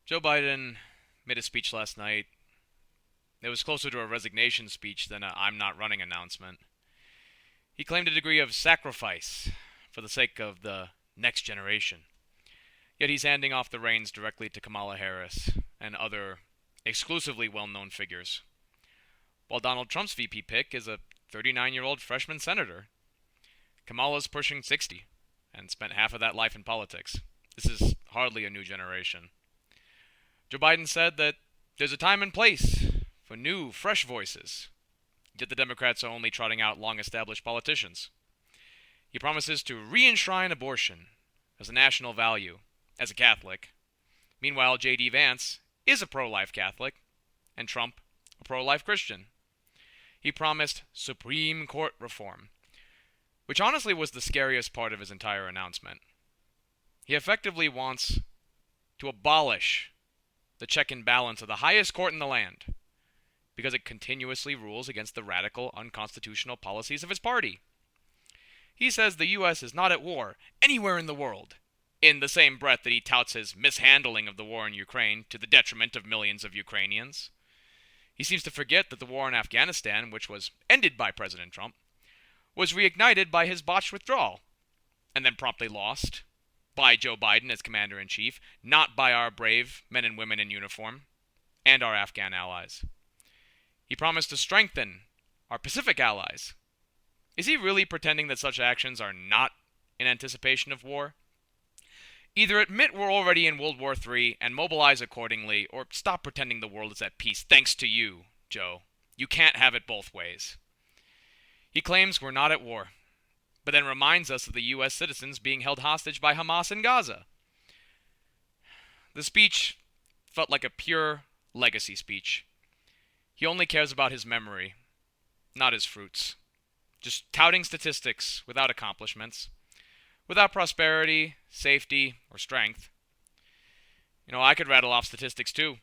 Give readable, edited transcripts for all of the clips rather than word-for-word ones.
Joe Biden made a speech last night. It was closer to a resignation speech than a I'm not running announcement. He claimed a degree of sacrifice for the sake of the next generation. Yet he's handing off the reins directly to Kamala Harris and other exclusively well-known figures. While Donald Trump's VP pick is a 39-year-old freshman senator, Kamala's pushing 60 and spent half of that life in politics. This is hardly a new generation. Joe Biden said that there's a time and place for new, fresh voices, yet the Democrats are only trotting out long-established politicians. He promises to re-enshrine abortion as a national value, as a Catholic. Meanwhile, J.D. Vance is a pro-life Catholic, and Trump a pro-life Christian. He promised Supreme Court reform, which honestly was the scariest part of his entire announcement. He effectively wants to abolish the check and balance of the highest court in the land because it continuously rules against the radical, unconstitutional policies of his party. He says the U.S. is not at war anywhere in the world, in the same breath that he touts his mishandling of the war in Ukraine to the detriment of millions of Ukrainians. He seems to forget that the war in Afghanistan, which was ended by President Trump, was reignited by his botched withdrawal, and then promptly lost by Joe Biden as commander-in-chief, not by our brave men and women in uniform, and our Afghan allies. He promised to strengthen our Pacific allies. Is he really pretending that such actions are not in anticipation of war? Either admit we're already in World War III and mobilize accordingly, or stop pretending the world is at peace thanks to you, Joe. You can't have it both ways. He claims we're not at war, but then reminds us of the U.S. citizens being held hostage by Hamas in Gaza. The speech felt like a pure legacy speech. He only cares about his memory, not his fruits. Just touting statistics without accomplishments, without prosperity, safety, or strength. I could rattle off statistics too,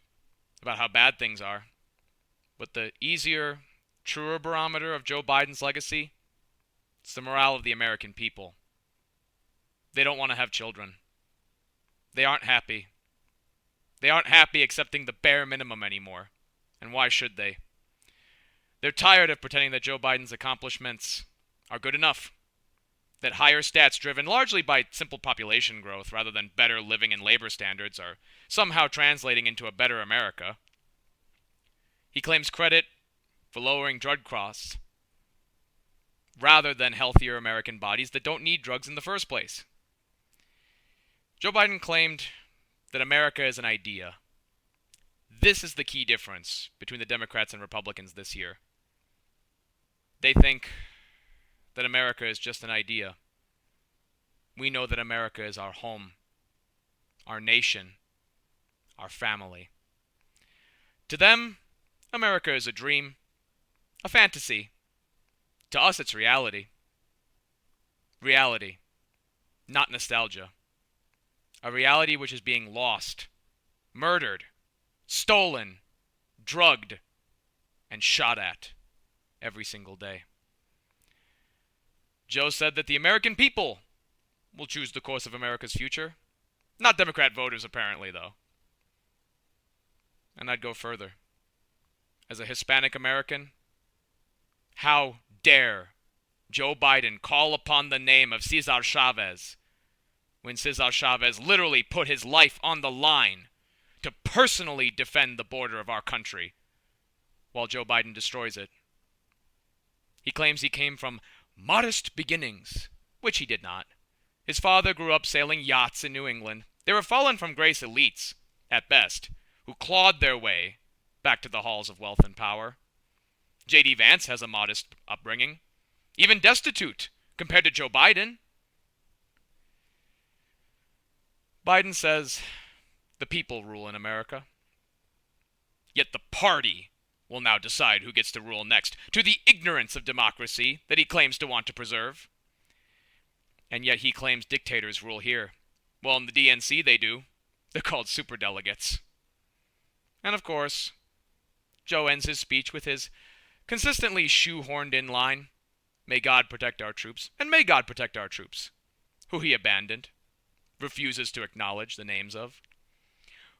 about how bad things are. But the easier, truer barometer of Joe Biden's legacy, it's the morale of the American people. They don't want to have children. They aren't happy. They aren't happy accepting the bare minimum anymore. And why should they? They're tired of pretending that Joe Biden's accomplishments are good enough. That higher stats driven largely by simple population growth rather than better living and labor standards are somehow translating into a better America. He claims credit for lowering drug costs rather than healthier American bodies that don't need drugs in the first place. Joe Biden claimed that America is an idea. This is the key difference between the Democrats and Republicans this year. They think that America is just an idea. We know that America is our home, our nation, our family. To them, America is a dream, a fantasy. To us, it's reality. Reality, not nostalgia. A reality which is being lost, murdered, stolen, drugged, and shot at every single day. Joe said that the American people will choose the course of America's future. Not Democrat voters, apparently, though. And I'd go further. As a Hispanic American, how dare Joe Biden call upon the name of Cesar Chavez when Cesar Chavez literally put his life on the line to personally defend the border of our country while Joe Biden destroys it. He claims he came from modest beginnings, which he did not. His father grew up sailing yachts in New England. They were fallen from grace elites, at best, who clawed their way back to the halls of wealth and power. J.D. Vance has a modest upbringing, even destitute compared to Joe Biden. Biden says the people rule in America. Yet the party will now decide who gets to rule next, to the ignorance of democracy that he claims to want to preserve. And yet he claims dictators rule here. Well, in the DNC they do. They're called superdelegates. And of course, Joe ends his speech with his consistently shoehorned-in line, "May God protect our troops, and may God protect our troops," who he abandoned, refuses to acknowledge the names of.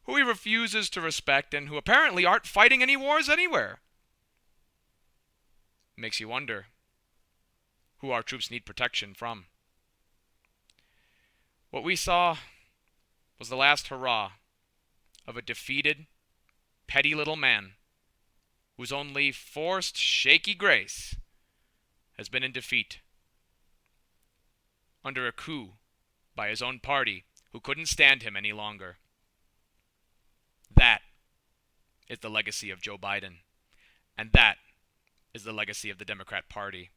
who he refuses to respect and who apparently aren't fighting any wars anywhere. It makes you wonder who our troops need protection from. What we saw was the last hurrah of a defeated, petty little man whose only forced, shaky grace has been in defeat under a coup by his own party who couldn't stand him any longer. That is the legacy of Joe Biden, and that is the legacy of the Democrat Party.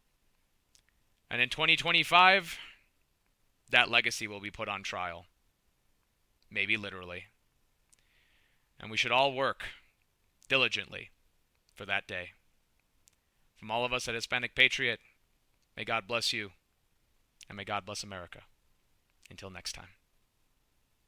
And in 2025, that legacy will be put on trial. Maybe literally. And we should all work diligently for that day. From all of us at Hispanic Patriot, may God bless you, and may God bless America. Until next time.